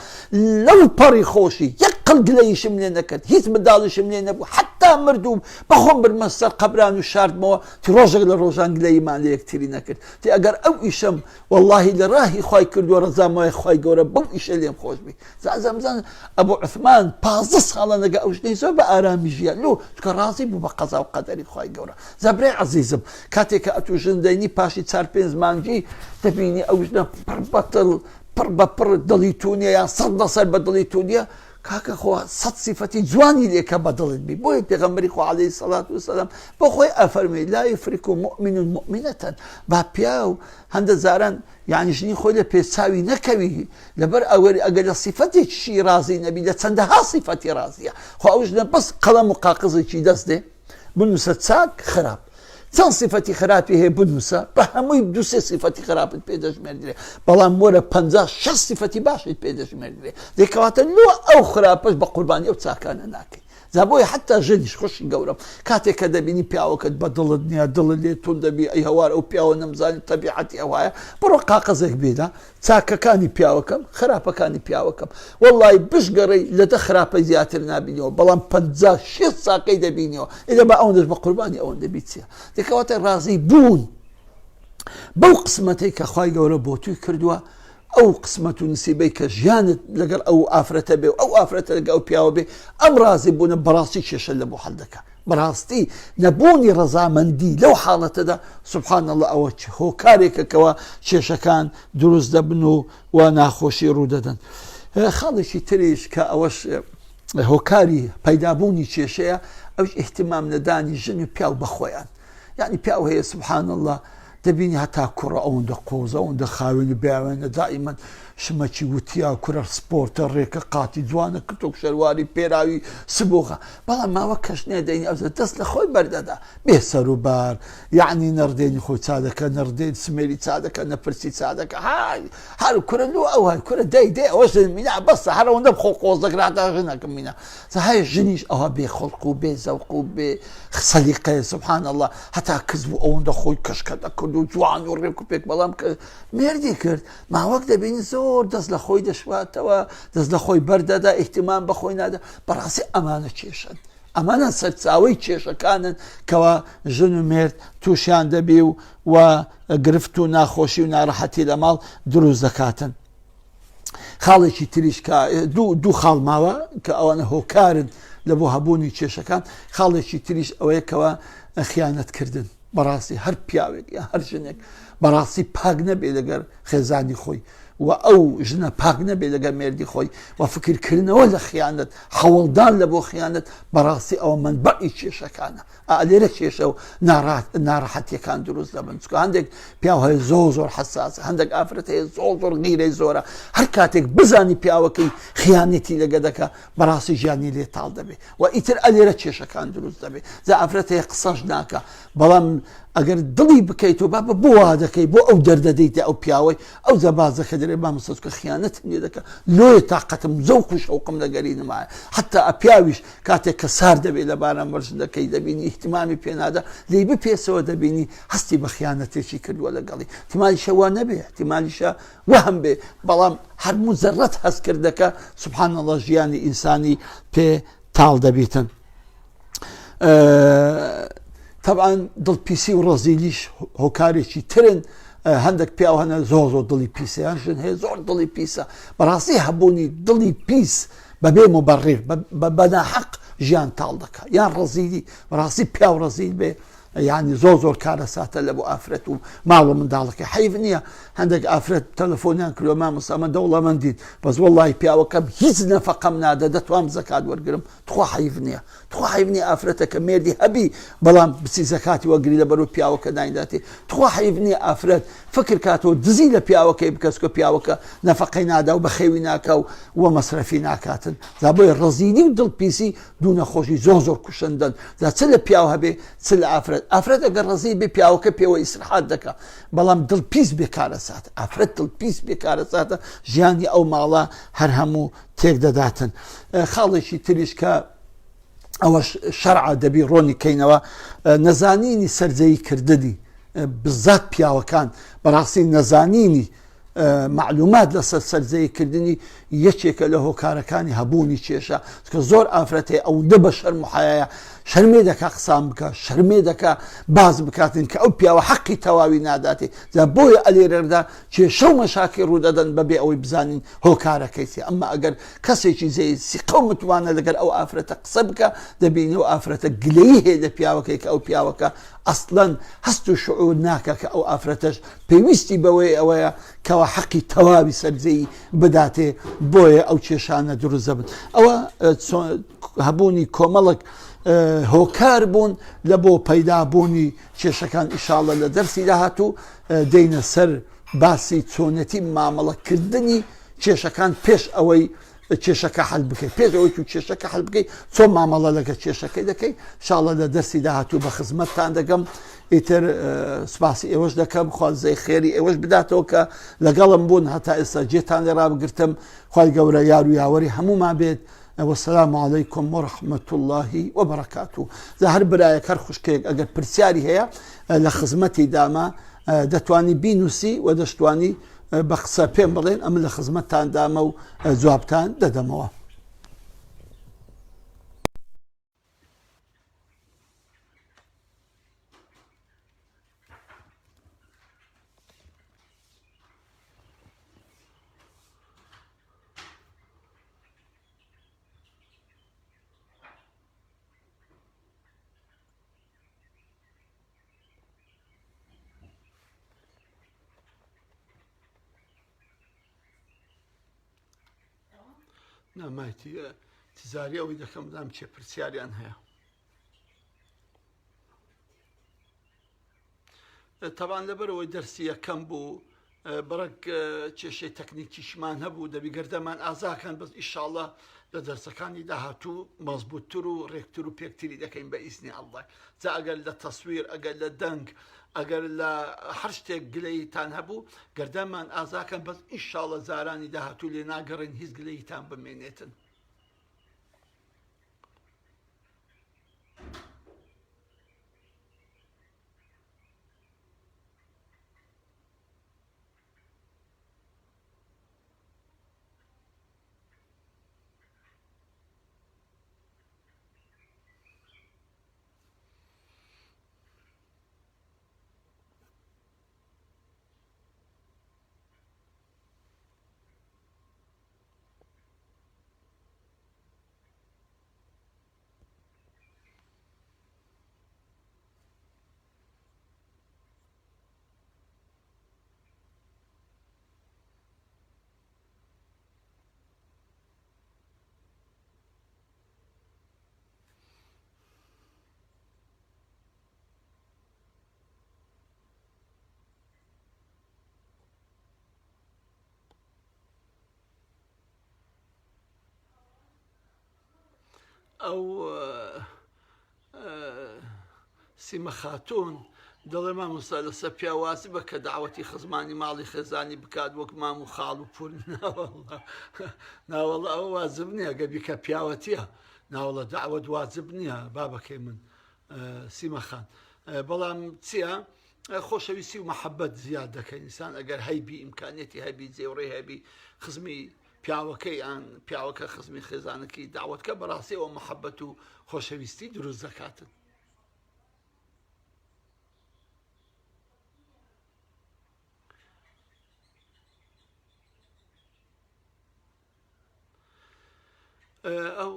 لەو پەڕی خۆشی یەک قەڵگلەیشم لێ نەکرد هیچ منداڵیشم لێ نەبوو حتا مردوم بەخۆم برمە سەر قەبران و شاردمەوە تی ڕۆژێک لە ڕۆژان گلەیمان لە یەکتری نەکرد تی ئەگەر ئەو ئیشم واللهی لە ڕاهی خوای کردووە ڕەزامای خوای گەورە بەو ئیشە لێم خۆش بی زازەمزان ئەبوو عوثمان 15 ساڵە لەگە ئەو شتەی زۆر بە ئارامی ژیان لۆ چکە ڕازی بوو بە قەزا و قەدەری خوای گەورە زەبرەی عەزیزم کاتێک کە ئەتوژن دەینی پاشی 4-5 مانگی دەبینی ئەو ژنە پڕ بەتڵ پڕ بە پڕ دڵی تونیە یان 100% بە دڵی تونیە کاکە خۆ 100 صفەتی جوانی لێکە بە دڵت بی بۆیە پێغەمبەری خوا عەلەیهی سەڵات وسەلام بۆ خۆی ئەفەرمێ لا یفرق مؤمن مؤمنة با پیا و هەندە زاران یعنی ژنی خۆی لە پێچاوی نەکەوی لەبەر ئەگەر لە صفەتێکیشی رازی نەبی لە چەندەها صفەتی رازیە خۆ ئەو ژنە بەس قەڵەم و قاقزێکی دەست دێ بنووسە چاک خراپ چەند صفەتی خراپی هەیە بنووسە بە هەمووی 2-3 صفەتی خراپت پێدەژمێردرێ بەڵام وەرە 50-60 صفەتی باشت پێدەژمێردرێ دەیکەواتە لۆ ئەو خراپەش بە قوربانی ئەو چاکانە ناکەی زابۆی حتا ژنیش خۆشی گەورم کاتێک کە دەبینی پیاوەکەت بە دڵت نییە دڵت لێ تون دەبی ئەی هەوار ئەو پیاوە نەمزانی تەبیعەتی ئەوایە بڕۆ قاقەزێک بێدا چاکەکانی پیاوەکەم خراپەکانی پیاوەکەم وەڵڵی بشگەڕی لەدە خراپە زیاتر نبینەوە بەڵام 56 ساقەی دەبینەوە ئێدە بە ئەوەندەش بە قوربانی ئەوەندە بیت چیە دەکەواتە ڕازی بوون بەو قسمەتەی کە خوای گەورە بۆ توی کردووە ئەو قسمەت و نسیبەی کە ژیانت لەگەڵ ئەو ئافرەتە بێ و ئەو ئافرەتە لەگە ئەو پیاوە بێ ئەم ڕازی بوونە بەڕاستی کێشە لە بۆ هەڵ دەکات بەڕاستی نەبوونی ڕەزامەندی لەو حاڵەتەدا سوبحان الله ئەوە هۆکارێکەکەوە کێشەکان دروست دەبن و ناخۆشی ڕوودەدەن خاڵێکی تریش کە ئەوەش هۆکاری پەیدابوونی کێشەیە ئەوش احتیمام نەدانی ژن و پیاو بەخۆیان یعنی پیاو هەیە سوبحان الله دەبینی هەتا کوڕە ئەوەندە قۆزە ئەوەندە خاوێنی بیاوێنە دائیمەن شمەکی وتیا کوڕە سپۆرتە ڕێکە قاتی جوانە کتۆک شەرواری پێراوی سبۆخە بەڵام ماوە کەشنێ دەینی ئەوزە دەست لە خۆی بەردەدا بێ سەر و بار یعنی نەردێنی خۆی چادەکە نەردێن سمێری چادەکە نەپرسی چادەکە هەر کوڕە لۆ ئەو هەر کوڕە دەی ئەوەش مینا بەسە هەر ئەوەندە خۆ قۆزەکراتا ژنەکەم مینا هەیە ژنیش ئەوە بێ خەڵق و بێ زەوق و بێ سەلیقەیە سوبحان الله هەتا کەس بوو ئەوەندە خۆی کەشکە دەکرد و جوان و ڕێک و پێک بەڵام کە مێردی کرد ماوەک دەبینی زۆر دەست لە خۆی دەشواتەوە دەست لە خۆی بەردەدا ئیحتیمام بەخۆی نادا بەڕاستی ئەمانە کێشن ئەمانە سەرچاوەی کێشەکانن کەوا ژن و مێرد تووشیان دەبێ و گرفت و ناخۆشی و ناڕەحەتی لە ماڵ دروست دەکاتن خاڵێکی تریش دوو خاڵ ماوە کە ئەوانە هۆکارن لە بۆ هەبوونی کێشەکان خاڵێکی تریش ئەوەیە کەوە خیانەتکردن بەڕاستی هەر پیاوێک یا هەر ژنێک بەڕاستی پاک نەبێ لەگەر خێزانی خۆی و ئەو ژنە پاک نەبێ لەگەر مێردی خۆی و فکرکردنەوە لە خیانەت هەوڵدان لە بۆ خیانەت بەڕاستی ئەوە منبعی کێشەکانە لێرە کێشە و ناڕەحەتیەکان دروست دەبن چکە هەندێک پیاو هەیە زۆر حساس هەندێک ئافرەت هەیە زۆر غیرەی زۆرە هەر کاتێک بزانی پیاوەکەی خیانەتی لەگە دەکە بەڕاستی ژیانی لێ تاڵ دەبێ و ئیتر ئەلێرە کێشەکان دروست دەبێ زە ئافرەت هەیە قسەش ناکە بەڵام ئەگەر دڵی بکەیتەوە با بۆ وا دەکەی بۆ ئەو دەردەدەیتە ئەو پیاوەی ئەو زەبازەکە دەرێ مامۆستاکە خیانەتم لێ دەکە لۆیە تاقەتم زەوق و شەوقم لەگەری نمایە حتا ئەپیاویش کاتێک کە سار دەبێت لە باران بەرژەکەی دەبینی احتیمامی پێنادا لێی بپێسەوە دەبینی هەستی بە خیانەتێکی کردووە لەگەڵی احتیمالیشە وا نەبێ احتیمالیشە وەهم بێ بەڵام هەرموو زەڕەت هەستکردەکە سوبحان الله ژیانی ئینسانی پێ تاڵ دەبێتن طبعا دڵپیسی و ڕەزیلیش هۆکارێکی ترن هەندێک پیاو هەنە زۆر دڵی پیسیان ژن هەیە زۆر دڵی پیسە بەڕاستی هەبوونی دڵی پیس بەبێ مبەڕیر بە ناحەق ژیان تاڵ دەکات یان ڕەزیلی بەڕاستی پیاو ڕەزیل بێ یعنی زۆر کارە ساتە لە بۆ ئافرەت و ماڵ و منداڵەکە حەیف نییە هەندێک ئافرەت تەلەفۆنیان کردووە مامۆستا دەوڵەمەندیت بەس وەڵڵی پیاوەکەم هیچ نەفەقەم نادە دەتوانم زەکات وەرگرم تخوا حەیف نییە تخوا حەیف نییە ئافرەتەکە مێردی هەبی بەڵام بچی زەکاتی وەرگری لە بەرەو پیاوەکە داینداتی تخوا حەیف نییە ئافرەت فکر کاتەوە دزی لە پیاوەکەی بکەسکە پیاوەکە نەفەقەی نادا و بە خێوی ناکە و مەسرەفی ناکاتن زا بۆی ڕەزیلی و دڵپیسی دوو نەخۆشی زۆر کوشندن زا چ لە پیاو هەبێ چ لە ئافرەت ئەگەر ڕەزی بێ پیاوەکە پێوە ئیسراحات دەکە بەڵام دڵپیس بێکارە ساتە ئافرەت دڵپیس بێکارە ساتە ژیانی ئەو ماڵە هەر هەموو تێک دەداتن خاڵێکی تریش کە ئەوەش شەرعە دەبی ڕۆنی کەینەوە نەزانینی سەرجەیی کردنی بزات پیاوەکان بەڕاستی نەزانینی معلومات لەسەر سەرزەیکردنی یەکێکە لە هۆکارەکانی هەبوونی کێشە کە زۆر ئافرەتێ ئەو دە بە شەرم و حەیایە شەرمێ دەکا قسان بکە شەرمێ دەکا باز بکاتن کە ئەو پیاوە حەقی تەواوی ناداتێ جا بۆیە ئەلێرەدا کێشە و مەشاکی ڕوودەدەن بەبێ ئەوەی بزانین هۆکارەکەیتی ئەمما ئەگەر کەسێکی سیقە و متوانە لەگەر ئەو ئافرەتە قسە بکە دەبینی و ئافرەتە گلەیی هەیە لە پیاوەکەی کە ئەو پیاوەکە ئەسڵەن هەست و شعور ناکە کە ئەو ئافرەتەش پێویستی بەوەی ئەوەیە کەەوە حەقی تەواوی سەرجەی بداتێ بۆیە ئەو کێشانە دروست دەبن ئەوە هەبوونی کۆمەڵک هۆکار بوون لە بۆ پەیدابوونی کێشەکان ئیشاڵە لە دەرسی داهاتوو دەینە سەر باسی چۆنەتی مامەڵەکردنی کێشەکان پێش ئەوەی کێشەکە حەل بکەیت پێش ئەوەی و کێشەکە حەل بکەیت چۆن مامەڵە لەگە کێشەکەی دەکەی شاڵە لە دەرسی داهاتوو بە خزمەتتان دەگەم ئیتر سپاسی ئێوەش دەکەم خوازای خێری ئێوەش بداتەوە کە لەگەڵم بوون هەتا ئێستا جێتان لێ ڕابگرتم خوای گەورە یار و یاوەری هەمومان بێت والسلام عليكم ورحمة الله وبركاته ذا هر برایەک هەر خوشکێک ئەگەر پرسیاری هەیە لە خزمەتی داما دەتوانی بینوسی و دەشتوانی بە قسە پێم بڵێن ئەمە لە خزمەتتان دامە و جوابتان دەدەمەوە نامایتی تیزاری ئەوەی دەکەم دام چێ پرسیاریان هەیە تەبان لەبەرەوەی دەرسی یەکەم بوو بەڕێک کێشەی تەکنیکیشمان هەبوو دەبی گەردەمان ئازاکەن بەس ئیشاڵڵە لە دەرسەکانی داهاتوو مەزبوطتر و ڕێکتر و پێکتری دەکەین بە ئیسنی ئەڵڵای جا ئەگەر لە تەسویر ئەگەر لە دەنگ ئەگەر لە هەر شتێک گلەیتان هەبوو گەردەمان ئازاکەن بەس ئیشاڵڵە زارانی داهاتوو لێ ناگەڕین هیچ گلەیتان بمێنێتن ئەو سیمە خاتوون دەڵێ مامۆستا لەسەر پیاوازی بە کە داوەتی خزمانی ماڵی خێزانی بکات وەک مام و خاڵ و پول ناوەڵە ئەوە وازب نییە گە بیکە پیاوەتیە ناوەڵە داوەت وازب نییە بابەکەی من سیمە خان بەڵام چییە خۆشەویستی و مەحەبەت زیاد دەکەین ئینسان ئەگەر هەیبی ئیمکانێتی هەبی جێوڕێ هەبی خزمی پیاوەکەی ئەن پیاوەکە خزمی خێزانەکەی داوەتکە بەڕاستیەوە مەحەبەت و خۆشەویستی دروست دەکاتن ئەو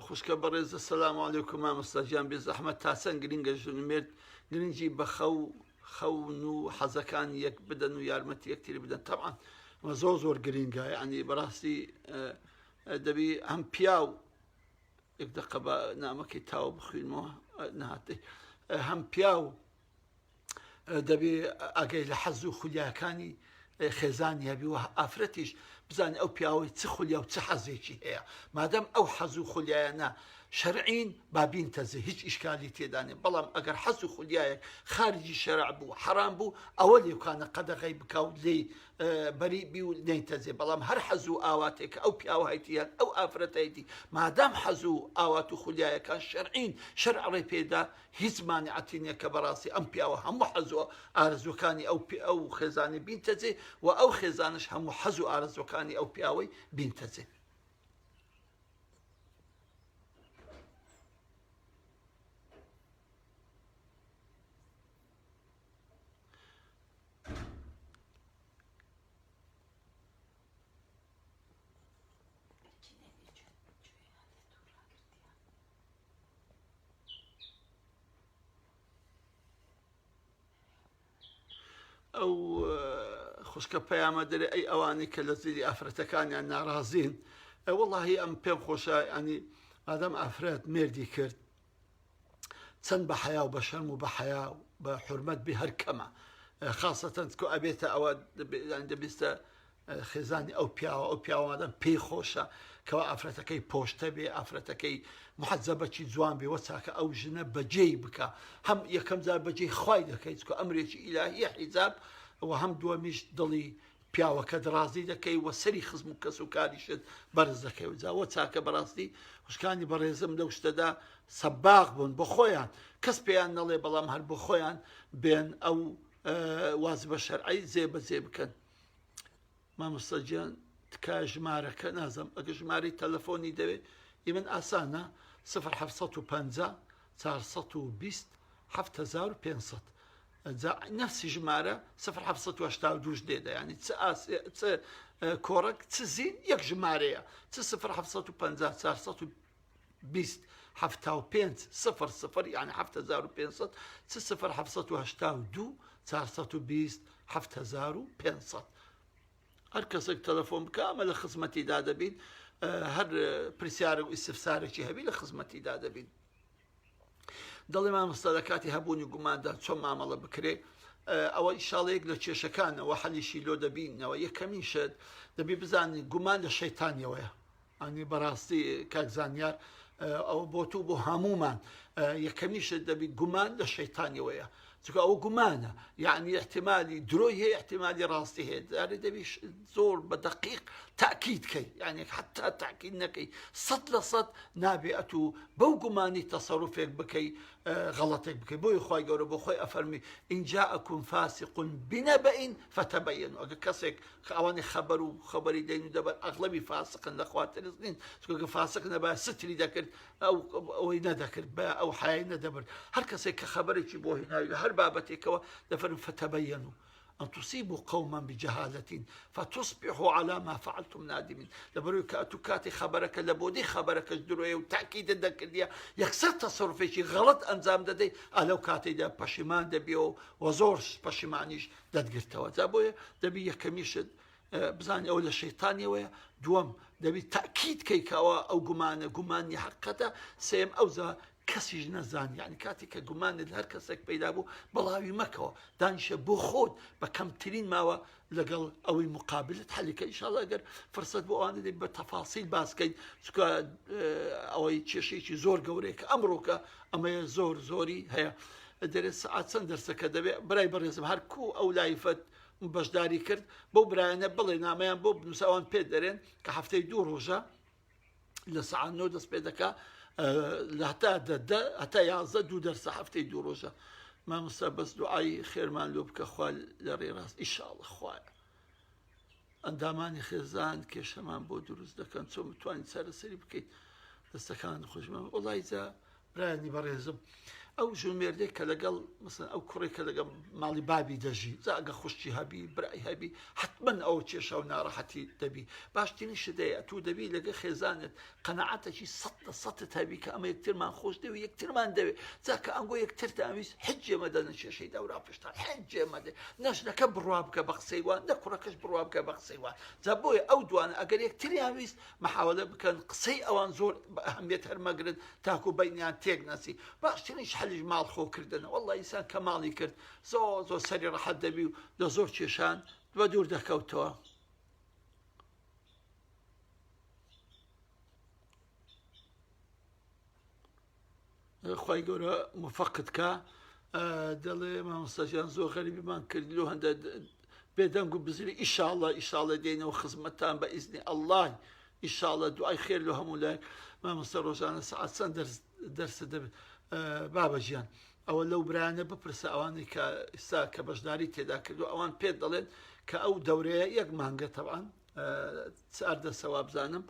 خوشکە بەڕێزە سەلام عەلەیکوم مامۆستاجیان بێ زەحمەت تا چەند گرنگە ژنمێرد گرنگی بە خەون و حەزەکان یەک بدەن و یارمەتی یەکتری بدەن تەبعان زۆر زۆر گرنگە یعنی بەڕاستی دەبی هەم پیا و یەک دەقە بە نامەکەی تاوە بخوێنمەوە نهاتێ هەم پیا و دەبێ ئەگەی لە حەز و خولیاکانی خێزانی هەبی و ئافرەتیش بزانێ ئەو پیاوەی چ خولیا و چه حەزێکی هەیە مادەم ئەو حەز و خولیایانە شەرعین با بینتەزێ هیچ ئیشکالی تێدانێ بەڵام ئەگەر حەز و خولیایەک خارجی شەرع بوو حرام بوو ئەوە لێوکانە قەدەغەی بکەوت لێ بەری بی و نەیتەزێ بەڵام هەر حەز و ئاواتێک ئەو پیاوهایتیان ئەو ئافرەتایەتی مادام حەز و ئاوات و خولیایەکان شەرعین شەرع ڕێ پێدا هیچ مانعەتی نییە کە بەڕاستی ئەم پیاوە هەموو حەز و ئارزوەکانی ئەو خێزانی بینتەجێ و ئەو خێزانش هەموو حەز و ئارزوەکانی ئەو پیاوەی بینتەجێ. ئەو خوشکە پەیامە دەرێ ئەی ئەوانی کە لە زیری ئافرەتەکانیان ناڕازین وەڵاهی ئەم پێم خۆشە ینی ئادەم ئافرەت مێردی کرد چەند بە حیا و بە شەرم و بە حیا و بە حورمەت بێ هەر کەمە خاصەتەن کە ئەبێتە ئەوە دەبیستە خێزانی ئەو پیاوە ئەو پیاوەدەم پێی خۆشە کەەوە ئافرەتەکەی پۆشتە بێ ئافرەتەکەی محەزەبەکی جوان بێ وە چاکە ئەو ژنە بەجێی بکە هەم یەکەم جار بەجێی خوای دەکەیت کە ئەمرێکی ئیلاهیە حیجاب و هەم دووەمیش دڵی پیاوەکە درازی دەکەی وە سەری خزم و کەس و کاریشت بەرز دەکەی و جاوە چاکە بەڕاستی خوشکانی بەڕێزم لەو شتەدا سەباغ بوون بۆ خۆیان کەس پێیان نەڵێ بەڵام هەر بۆ خۆیان بێن ئەو واجبە شەرعی جێبەجێ بکەن. مامۆستاجیان تکای ژمارەکە نازم ئەگە ژمارەی تەلەفۆنی دەوێت ئیمن ئاسانە 0 420 7500 نفسی ژمارە 0 دێدا ینی چ کۆڕک چ زین یەک ژمارەیە چ 0 420 7500 یعنی 7500 چ 0 420 7500 هەر کەسێک تەلەفۆن بکە ئەمە لە خزمەتیدا دەبین هەر پرسیارە و ئیسفسارێکی هەبی لە خزمەتیدا دەبین. دەڵێ مامۆستا لە کاتی هەبوونی گوماندا چۆن مامەڵە بکرێ ئەوە ئیشاڵەیەک لە کێشەکانەوە حەلیشی لۆ دەبینەوە یەکەمیشت دەبی بزانین گومان لە شەیتانیەوەیە ئەنی بەڕاستی کاکزانیار ئەوە بۆ تو بۆ هەمومان یەکەمیشت دەبی گومان لە شەیتانیەوەیە چونکە ئەو گومانە یعنی احتیمالی درۆی هەیە احتیمالی ڕاستی هەیە دارێ دەبی زۆر بە دقیق تاکید کەی یعنی حتا تاکید نەکەی 100% نابێ ئەتوو بەو گومانی تەسەڕوفێک بکەی غەڵەتێک بکەی بۆی خی گەورە بۆ خۆی ئەفەرمی ئین جاءکم فاسق بنبأ فتبینوا ئەگە کەسێک ئەوانی خەبەر و خەبەری دەین و دەبەر ئەغڵەبی فاسقن لەخوا ترسنین چونکە فاسق نەبا ستری دەکرد ئەوەی نەدەکرد بە ئەو حیای نەدەبرد هەر کەسێک کە خەبەرێکی بۆ هێناوی هەر بابەتێکەوە دەفەرن فتبینوا أن تصيبوا قوما بجهالة فتصبحوا على ما فعلتم نادمين لبروي كاتي خبرك لبودي خبرك جدروي وتأكيد الذكر يكسر تصرف شيء غلط أنزام ددي ألو كاتي دا باشمان دبيو وزورش باشمانيش ددقرتوا زابويا دبي يكميش بزاني أول الشيطاني ويا دوم دبي تأكيد كيكوا أو جمان حقته سيم أوزا کەسیش نەزان یعنی کاتی کە گومانت هەر کەسێک پەیدا بوو بەڵاوی مەکەوە دانیشە بۆ خۆت بە کەمترین ماوە لەگەڵ ئەوەی مقابلت حەلیکە ئینشاڵڵا ئەگەر فرسەت بۆ ئەوانە دێت بە تەفاسیل باسکەین چونکە ئەوەی کێشەیەکی زۆر گەورەیە کە ئەمڕۆکە ئەمەیە زۆری هەیە دەرێت سەعات چەند دەرسەکە دەبێت برای بەڕێزم هەر کوو ئەو لایفەت بەشداری کرد بۆ برایانە بڵێ نامەیان بۆ بنووسەوان پێ دەرێن کە هەفتەی 2 ڕۆژە لە سەعات 9 دەست پێ دەکا هەتا 11 2 دەرسە هەفتەی 2 ڕۆژە مامۆستا بەس دوعای خێرمان لۆ بکە خوا لە ڕێڕاست ئیشاڵڵا خوایە ئەندامانی خێزان کێشەمان بۆ دروست دەکەن چۆن بتوانین چارەسەری بکەیت دەستەکان خۆشمان وڵای جا برایانی بەڕێزم ئەو ژمێردێک کە لەگەڵ مثلا ئەو کوڕێک کە لەگەڵ ماڵی بابی دەژی ئەگە خوشتی هەبی برای هەبی حتمما ئەو کێشە و ناڕەحەتی دەبی باشترین شتەیە تو دەبی لەگە خێزانت قەنەعەتێکی 100% هەبی کە ئەمە یەکترمان خۆش دەوێت یەکترمان دەوێت جاکە ئەنگۆ یەکتر داویست حجێ مەدەن کێشەی دەورا پشتان حجێ مەدە نەژنەکە بڕوا بکە بە قسەی وان نە کوڕەکەش بڕوا بکە بە قسەی وان جا بۆیە ئەو دوانە ئەگەر یەکتریان ویست مەحاولە بکەن قسەی ئەوان زۆر ئەهەمیەت هەرمەگرن تاکو بەینیان تێک نەسی باشترینش حەلیش ماڵ خۆکردنە وەڵڵا ئینسان کە ماڵی کرد زۆر سەری ڕەحەت دەبی و لە زۆر کێشان بە دوور دەکەوتەوە. خی گەورە مفقتکە دەڵێ مامۆستاژیان زۆر غەریبیمان کرد لۆ هەندە بێدەنگ و بزری ئیشاڵە دێنەوە خزمەتتان بە ئیزنی ئەڵڵای ئیشاڵە دوای خێر لە هەموو لای مامۆستا ڕۆژانە سەعات چەند دەرسە دەبێت بابەژیان ئەوە لەو برانە بپرسە ئەوانەی کە ئێستا کە بەشداری تێدا کردو ئەوان پێت دەڵێن کە ئەو دەورەیە یەک مانگە تەبعاً چاردە سەوا بزانم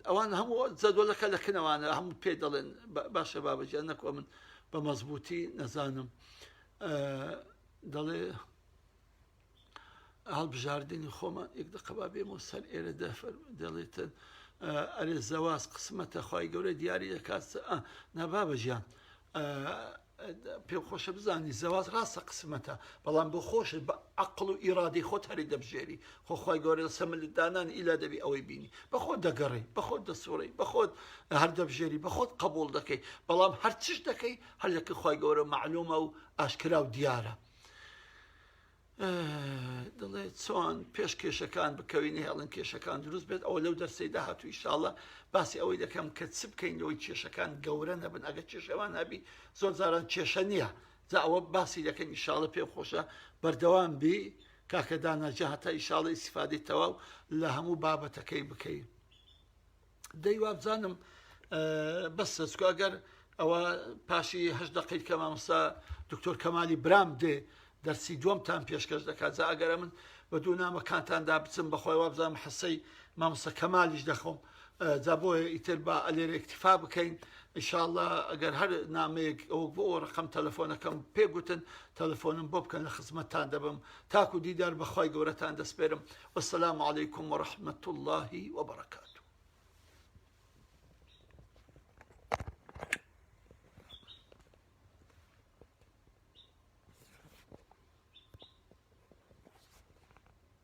ئەوان هەموو جەدوڵەکە لەکنەوانە هەموو پێ دەڵێن باشە بابەجیان نەکۆ من بە مەزبوطی نەزانم دەڵێ هەڵبژاردننی خۆمان یەک دقەبا بێمە سەر ئێرە دەڵێتن ئەرێ زەواز قسمەتە خی گەورە دیاری دەکات نەبابەژیان پێم خۆشە بزانی زەواز ڕاستە قسمەتە بەڵام بۆ خۆشە بە عقل و ئیرادی خۆت هەری دەبژێری خۆخوای گەورە لە سەملدانان ئیلا دەبی ئەوەی بینی بە خۆت دەگەڕی بە خۆت دەسوڕی بە خۆت هەر دەبژێری بە خۆت قبول دەکەی بەڵام هەر چش دەکەی هەر لەکە خی گەورە معلومە و ئاشکرا و دیارە دەڵێ چۆن پێش کێشەکان بکەوینە هێڵن کێشەکان دروست بێت ئەوە لەو دەرسەی داهاتوو ئیشاڵە باسی ئەوەی دەکەم کە چ بکەین لەوەی کێشەکان گەورە نەبن ئەگە کێشەوان هەبی زۆر جاران کێشە نییە جا ئەوە باسی دەکەن ئیشاڵە پێم خۆشە بەردەوام بی کاکە داناجە هەتا ئیشاڵە ئیسیفادەی تەواو لە هەموو بابەتەکەی بکەین دەی وابزانم بەسە چکە ئەگەر ئەوە پاشی هەش دقیقەی کە مامۆستا دکتۆر کەمالی برام دێ دەرسی دووەمتان پێشکەش دەکات جا ئەگەرە من بە دوو نامەکانتاندا بچم بەخۆی وابزانم حەسەی مامۆستا کەمالیش دەخۆم جا بۆیە ئیتر با ئەلێرە ئیکتیفا بکەین ئینشاءڵڵا ئەگەر هەر نامەیەک ئەوە بۆ ڕقم تەلەفۆنەکەم پێگوتن تەلەفۆنم بۆ بکەن لە خزمەتتان دەبم تاکو دیدار بەخوای گەورەتان دەسپێرم وەسەلام عەلەیکوم وەڕەحمەتوڵڵاهی وەبەرەکات